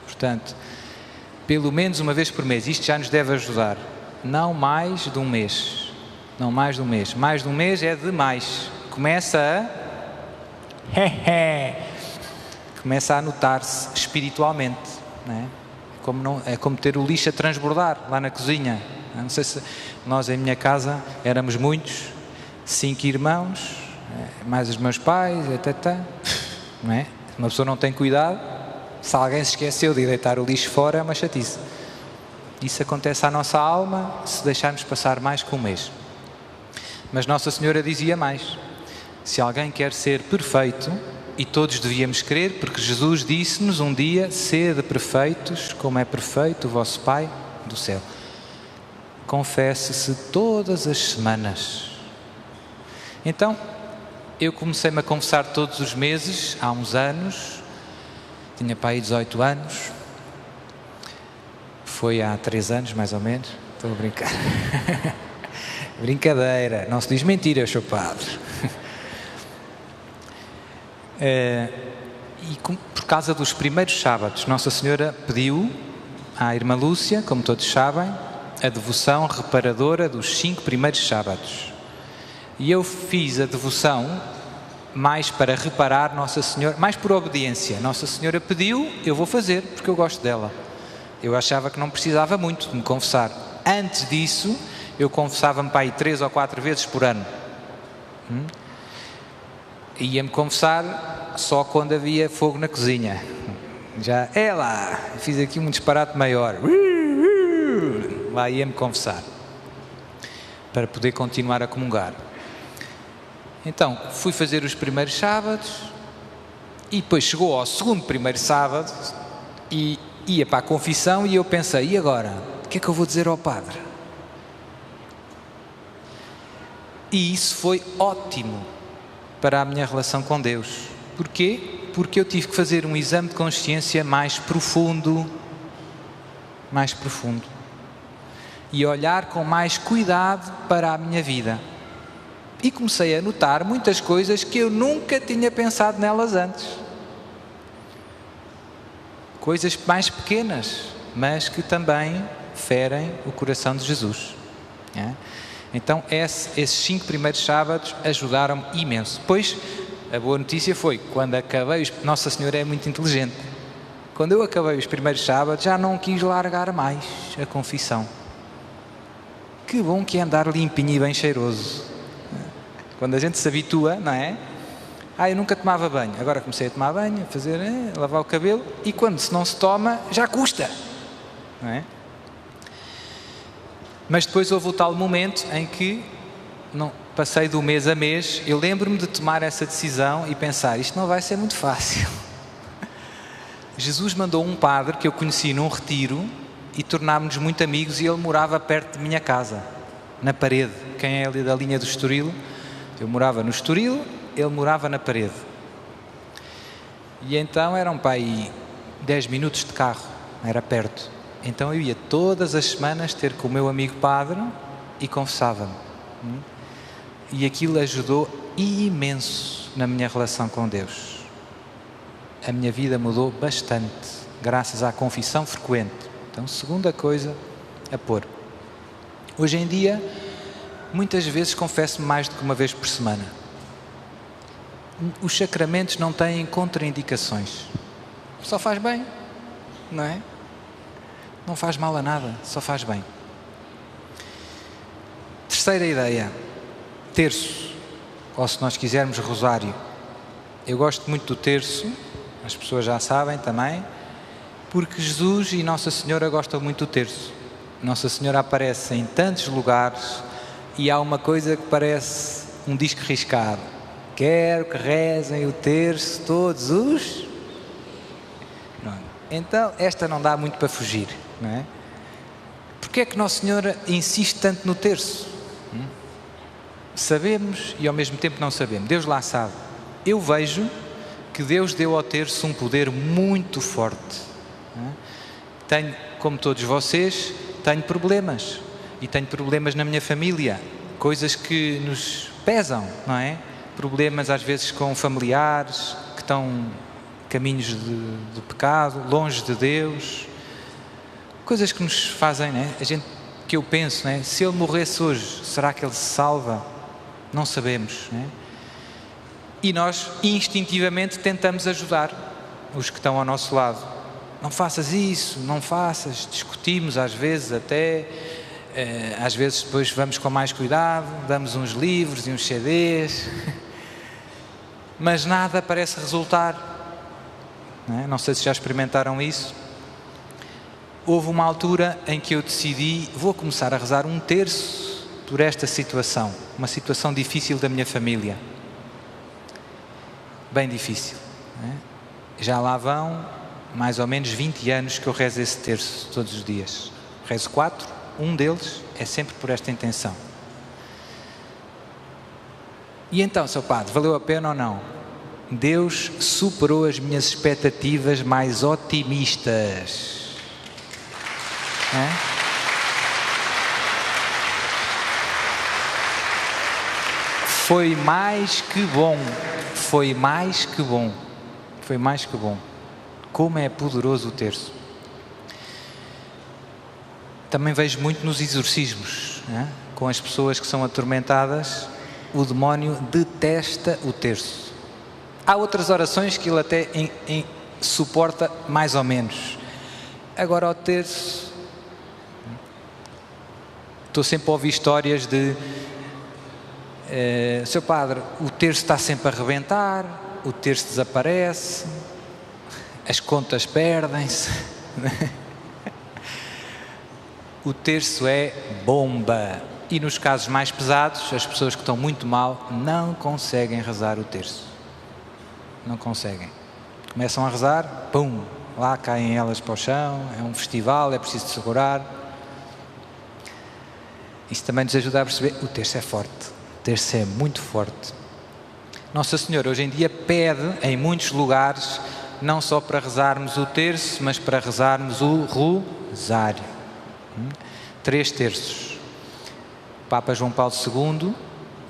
Portanto, pelo menos uma vez por mês. Isto já nos deve ajudar. Não mais de um mês. Não mais de um mês. Mais de um mês é demais. Começa a notar-se espiritualmente. Não é? É como ter o lixo a transbordar lá na cozinha. Não sei se nós em minha casa éramos muitos, 5 irmãos, mais os meus pais, não é? Uma pessoa não tem cuidado, se alguém se esqueceu de deitar o lixo fora, é uma chatice. Isso acontece à nossa alma se deixarmos passar mais que um mês. Mas Nossa Senhora dizia mais: se alguém quer ser perfeito, e todos devíamos crer, porque Jesus disse-nos um dia: sede perfeitos, como é perfeito o vosso Pai do céu. Confesse-se todas as semanas. Então, eu comecei-me a confessar todos os meses, há uns anos, tinha para aí 18 anos, foi há 3 anos mais ou menos, estou a brincar. Brincadeira, não se diz mentira, eu sou padre. Por causa dos primeiros sábados, Nossa Senhora pediu à irmã Lúcia, como todos sabem, a devoção reparadora dos 5 primeiros sábados. E eu fiz a devoção mais para reparar Nossa Senhora, mais por obediência. Nossa Senhora pediu, eu vou fazer, porque eu gosto dela. Eu achava que não precisava muito de me confessar. Antes disso, eu confessava-me para aí 3 ou 4 vezes por ano. Ia-me confessar só quando havia fogo na cozinha. Já, lá, fiz aqui um disparate maior. Lá ia-me confessar, para poder continuar a comungar. Então, fui fazer os primeiros sábados, e depois chegou ao segundo primeiro sábado, e ia para a confissão, e eu pensei, e agora? O que é que eu vou dizer ao padre? E isso foi ótimo para a minha relação com Deus. Porquê? Porque eu tive que fazer um exame de consciência mais profundo, e olhar com mais cuidado para a minha vida. E comecei a notar muitas coisas que eu nunca tinha pensado nelas antes. Coisas mais pequenas, mas que também ferem o coração de Jesus. Então, esses 5 primeiros sábados ajudaram-me imenso. Depois, a boa notícia foi, quando acabei, Nossa Senhora é muito inteligente. Quando eu acabei os primeiros sábados, já não quis largar mais a confissão. Que bom que é andar limpinho e bem cheiroso. Quando a gente se habitua, não é? Eu nunca tomava banho. Agora comecei a tomar banho, a fazer, lavar o cabelo, e quando se não se toma, já custa. Não é? Mas depois houve o tal momento em que passei do mês a mês. Eu lembro-me de tomar essa decisão e pensar, isto não vai ser muito fácil. Jesus mandou um padre que eu conheci num retiro e tornámos-nos muito amigos, e ele morava perto de minha casa, na parede. Quem é ali da linha do Estoril? Eu morava no Estoril, ele morava na parede. E então eram para aí 10 minutos de carro, era perto. Então eu ia todas as semanas ter com o meu amigo padre e confessava-me. E aquilo ajudou imenso na minha relação com Deus. A minha vida mudou bastante, graças à confissão frequente. Então, segunda coisa a pôr. Hoje em dia, muitas vezes confesso-me mais do que uma vez por semana. Os sacramentos não têm contraindicações. Só faz bem, não é? Não faz mal a nada, só faz bem. Terceira ideia, terço, ou se nós quisermos, rosário. Eu gosto muito do terço, as pessoas já sabem também, porque Jesus e Nossa Senhora gostam muito do terço. Nossa Senhora aparece em tantos lugares e há uma coisa que parece um disco riscado. Quero que rezem o terço todos os... Então, esta não dá muito para fugir, não é? Porquê é que Nossa Senhora insiste tanto no terço? Sabemos e ao mesmo tempo não sabemos. Deus lá sabe. Eu vejo que Deus deu ao terço um poder muito forte. Tenho, como todos vocês, tenho problemas. E tenho problemas na minha família. Coisas que nos pesam, não é? Problemas às vezes com familiares que estão caminhos de pecado, longe de Deus. Coisas que nos fazem, né? Que eu penso, né? Se ele morresse hoje, será que ele se salva? Não sabemos, né? E nós instintivamente tentamos ajudar os que estão ao nosso lado. Não faças isso, não faças. Discutimos às vezes até, às vezes depois vamos com mais cuidado, damos uns livros e uns CDs, mas nada parece resultar. Não sei se já experimentaram isso. Houve uma altura em que eu decidi, vou começar a rezar um terço por esta situação, uma situação difícil da minha família. Bem difícil. né? Já lá vão mais ou menos 20 anos que eu rezo esse terço todos os dias. Rezo 4, um deles é sempre por esta intenção. E então, Sr. Padre, valeu a pena ou não? Deus superou as minhas expectativas mais otimistas. Foi mais que bom. Foi mais que bom. Foi mais que bom. Como é poderoso o terço. Também vejo muito nos exorcismos, com as pessoas que são atormentadas, o demónio detesta o terço. Há outras orações que ele até suporta mais ou menos. Agora o terço, estou sempre a ouvir histórias de Sr. Padre, o terço está sempre a arrebentar, o terço desaparece, as contas perdem-se. O terço é bomba. E nos casos mais pesados, as pessoas que estão muito mal não conseguem rezar o terço. Não conseguem. Começam a rezar, pum, lá caem elas para o chão, é um festival, é preciso segurar. Isso também nos ajuda a perceber, o terço é forte, o terço é muito forte. Nossa Senhora hoje em dia pede em muitos lugares, não só para rezarmos o terço, mas para rezarmos o rosário. 3 terços. O Papa João Paulo II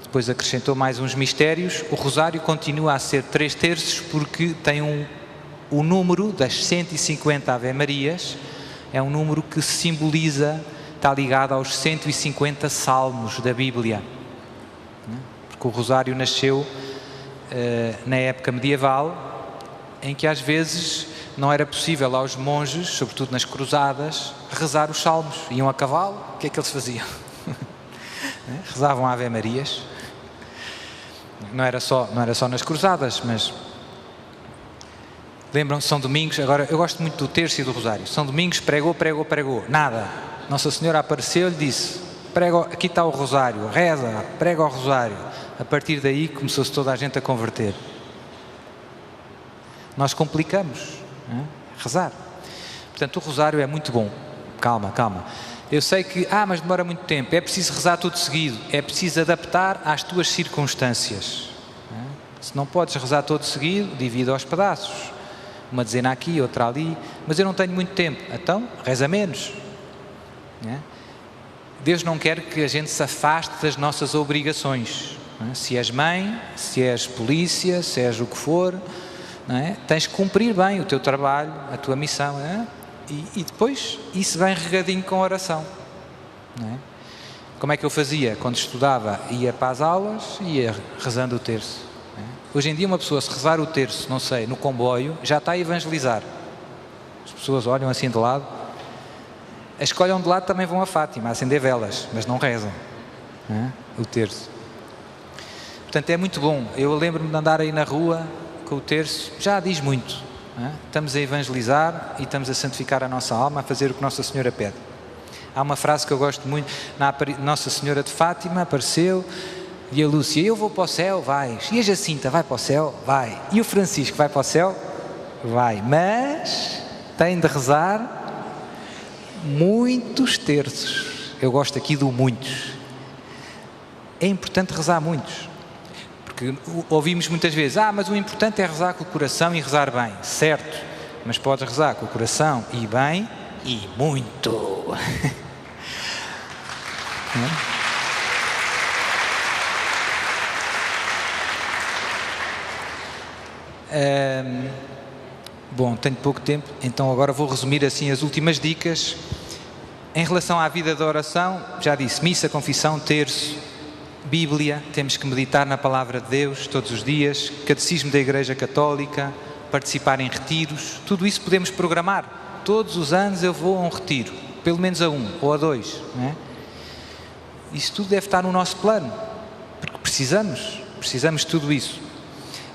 depois acrescentou mais uns mistérios. O rosário continua a ser 3 terços porque tem o número das 150 Ave-Marias, é um número que simboliza, está ligado aos 150 salmos da Bíblia. Porque o rosário nasceu na época medieval, em que às vezes não era possível aos monges, sobretudo nas cruzadas, rezar os salmos. Iam a cavalo, o que é que eles faziam? Rezavam Ave-Marias. Não era só nas cruzadas, mas lembram-se, São Domingos, agora eu gosto muito do terço e do rosário. São Domingos pregou, nada. Nossa Senhora apareceu e disse, prega, aqui está o rosário, reza, prega o rosário. A partir daí começou-se toda a gente a converter. Nós complicamos, rezar. Portanto, o rosário é muito bom. Calma. Eu sei que, mas demora muito tempo, é preciso rezar tudo seguido, é preciso adaptar às tuas circunstâncias. Se não podes rezar todo seguido, divide aos pedaços. Uma dezena aqui, outra ali, mas eu não tenho muito tempo, então reza menos. Deus não quer que a gente se afaste das nossas obrigações. Se és mãe, se és polícia, se és o que for, tens que cumprir bem o teu trabalho, a tua missão. E depois isso vem regadinho com a oração. Como é que eu fazia? Quando estudava, ia para as aulas e ia rezando o terço. Hoje em dia uma pessoa, se rezar o terço, não sei, no comboio, já está a evangelizar. As pessoas olham assim de lado. As que olham de lado também vão a Fátima, a acender velas, mas não rezam o terço. Portanto, é muito bom. Eu lembro-me de andar aí na rua com o terço, já diz muito. Estamos a evangelizar e estamos a santificar a nossa alma, a fazer o que Nossa Senhora pede. Há uma frase que eu gosto muito, Nossa Senhora de Fátima apareceu, e a Lúcia, eu vou para o céu, vais. E a Jacinta vai para o céu, vai. E o Francisco vai para o céu, vai. Mas tem de rezar muitos terços. Eu gosto aqui do muitos. É importante rezar muitos. Porque ouvimos muitas vezes, mas o importante é rezar com o coração e rezar bem. Certo, mas podes rezar com o coração e bem e muito. Bom, tenho pouco tempo, então agora vou resumir assim as últimas dicas. Em relação à vida da oração, já disse, missa, confissão, terço, Bíblia, temos que meditar na Palavra de Deus todos os dias, Catecismo da Igreja Católica, participar em retiros, tudo isso podemos programar. Todos os anos eu vou a um retiro, pelo menos a 1 ou a 2. Isso tudo deve estar no nosso plano, porque precisamos de tudo isso.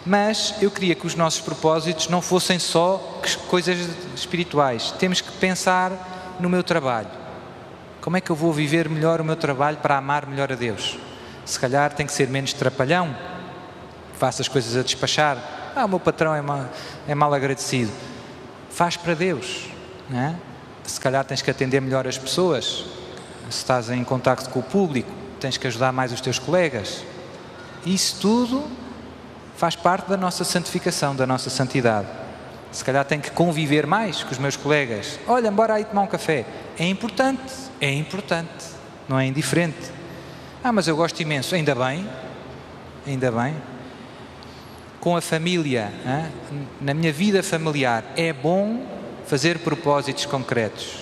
Mas eu queria que os nossos propósitos não fossem só coisas espirituais. Temos que pensar no meu trabalho. Como é que eu vou viver melhor o meu trabalho para amar melhor a Deus? Se calhar tem que ser menos trapalhão, faço as coisas a despachar. o meu patrão é mal agradecido. Faz para Deus, não é? Se calhar tens que atender melhor as pessoas. Se estás em contacto com o público, tens que ajudar mais os teus colegas. Isso tudo faz parte da nossa santificação, da nossa santidade. Se calhar tenho que conviver mais com os meus colegas. Olha, bora aí tomar um café. É importante, não é indiferente. Mas eu gosto imenso. Ainda bem. Com a família, na minha vida familiar, é bom fazer propósitos concretos.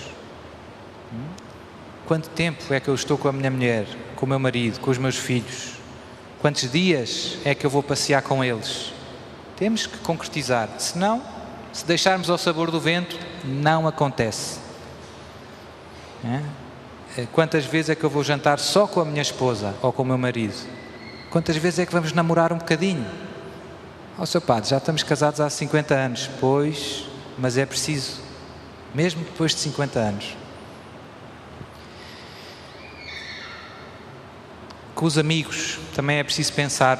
Quanto tempo é que eu estou com a minha mulher, com o meu marido, com os meus filhos? Quantos dias é que eu vou passear com eles? Temos que concretizar. Senão, se deixarmos ao sabor do vento, não acontece. Quantas vezes é que eu vou jantar só com a minha esposa ou com o meu marido? Quantas vezes é que vamos namorar um bocadinho? Seu padre, já estamos casados há 50 anos. Pois, mas é preciso, mesmo depois de 50 anos. Com os amigos, também é preciso pensar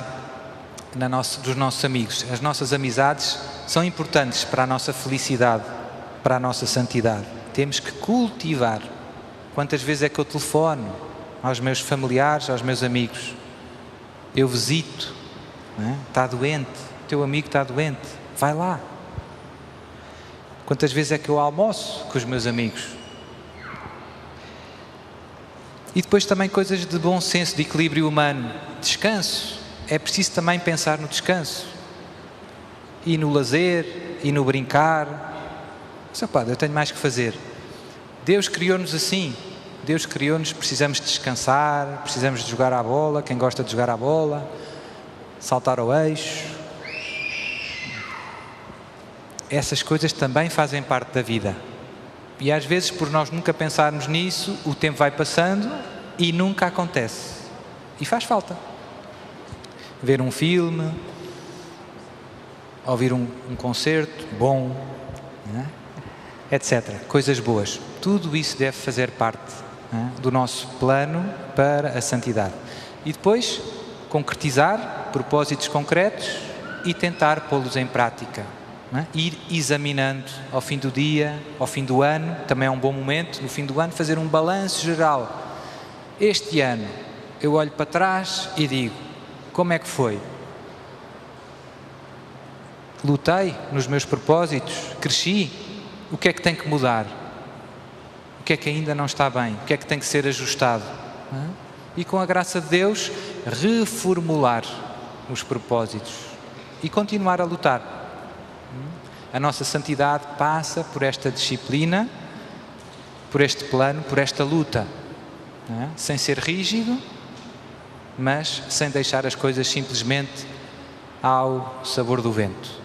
dos nossos amigos. As nossas amizades são importantes para a nossa felicidade, para a nossa santidade. Temos que cultivar. Quantas vezes é que eu telefono aos meus familiares, aos meus amigos? Eu visito, está doente, o teu amigo está doente, vai lá. Quantas vezes é que eu almoço com os meus amigos? E depois também coisas de bom senso, de equilíbrio humano. Descanso. É preciso também pensar no descanso. E no lazer, e no brincar. Eu tenho mais que fazer. Deus criou-nos assim. Deus criou-nos, precisamos de descansar, precisamos de jogar à bola, quem gosta de jogar à bola, saltar ao eixo. Essas coisas também fazem parte da vida. E às vezes, por nós nunca pensarmos nisso, o tempo vai passando e nunca acontece. E faz falta. Ver um filme, ouvir um concerto bom, etc. Coisas boas. Tudo isso deve fazer parte do nosso plano para a santidade. E depois, concretizar propósitos concretos e tentar pô-los em prática. Ir examinando ao fim do dia, ao fim do ano, também é um bom momento, no fim do ano, fazer um balanço geral. Este ano, eu olho para trás e digo, como é que foi? Lutei nos meus propósitos? Cresci? O que é que tem que mudar? O que é que ainda não está bem? O que é que tem que ser ajustado? E com a graça de Deus, reformular os propósitos e continuar a lutar. A nossa santidade passa por esta disciplina, por este plano, por esta luta, sem ser rígido, mas sem deixar as coisas simplesmente ao sabor do vento.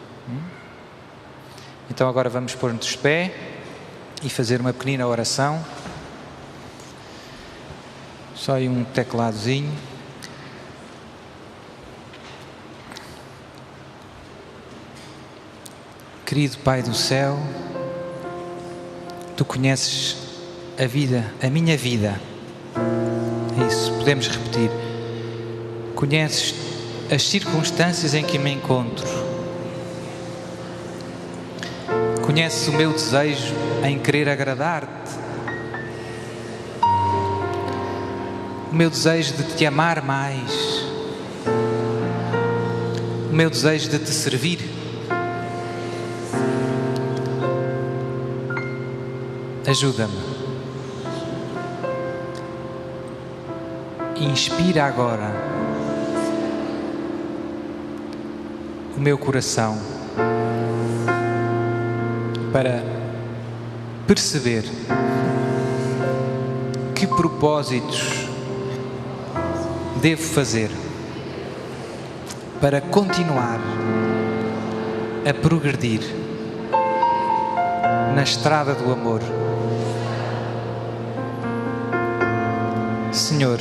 Então agora vamos pôr-nos de pé e fazer uma pequenina oração. Só aí um tecladozinho. Querido Pai do céu, Tu conheces a vida, a minha vida. É isso, podemos repetir. Conheces as circunstâncias em que me encontro. Conheces o meu desejo em querer agradar-te. O meu desejo de Te amar mais. O meu desejo de Te servir. Ajuda-me. Inspira agora o meu coração para perceber que propósitos devo fazer para continuar a progredir na estrada do amor. Senhor,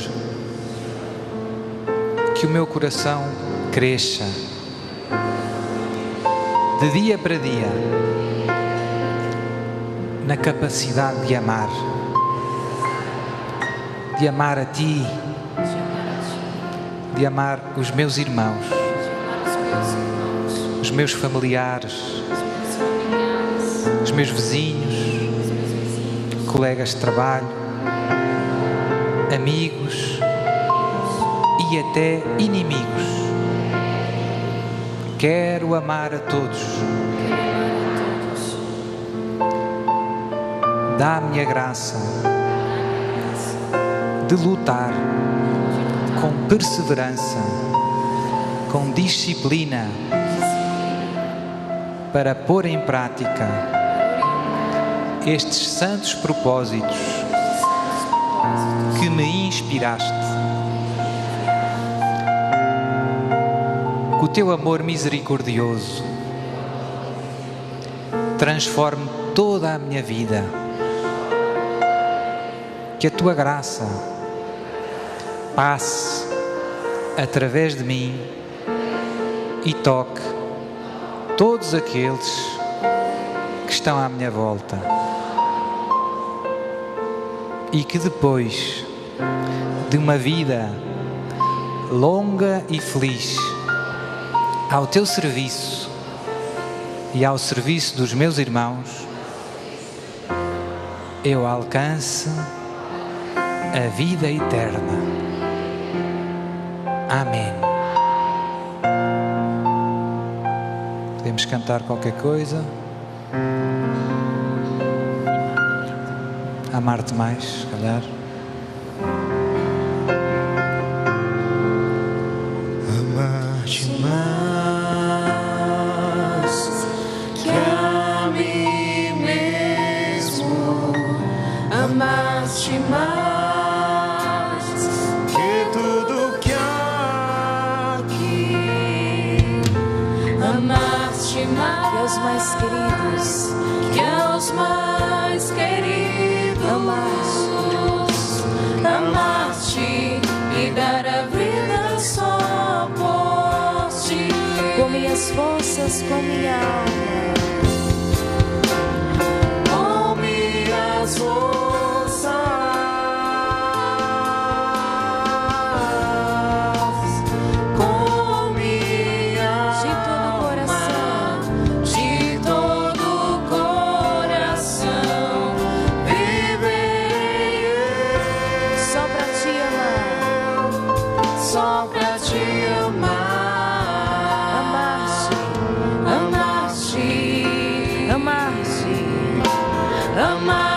que o meu coração cresça de dia para dia na capacidade de amar a Ti, de amar os meus irmãos, os meus familiares, os meus vizinhos, colegas de trabalho, amigos e até inimigos. Quero amar a todos. Dá-me a graça de lutar com perseverança, com disciplina, para pôr em prática estes santos propósitos que me inspiraste. Que o teu amor misericordioso transforme toda a minha vida. Que a tua graça passe através de mim e toque todos aqueles que estão à minha volta. E que depois de uma vida longa e feliz ao teu serviço e ao serviço dos meus irmãos, eu alcance a vida eterna. Amém. Podemos cantar qualquer coisa. Amar-te mais, se calhar. Amar-te mais que a mim mesmo. Amar-te mais que tudo que há aqui. Amar-te mais que aos mais queridos, que aos mais queridos. Amar-te e dar a vida só por ti. Com minhas forças, com minha alma, com minhas forças, com minha de todo coração, de todo coração, viverei só pra te amar, só pra te amar. Amar-te, amar-te, amar-te, amar.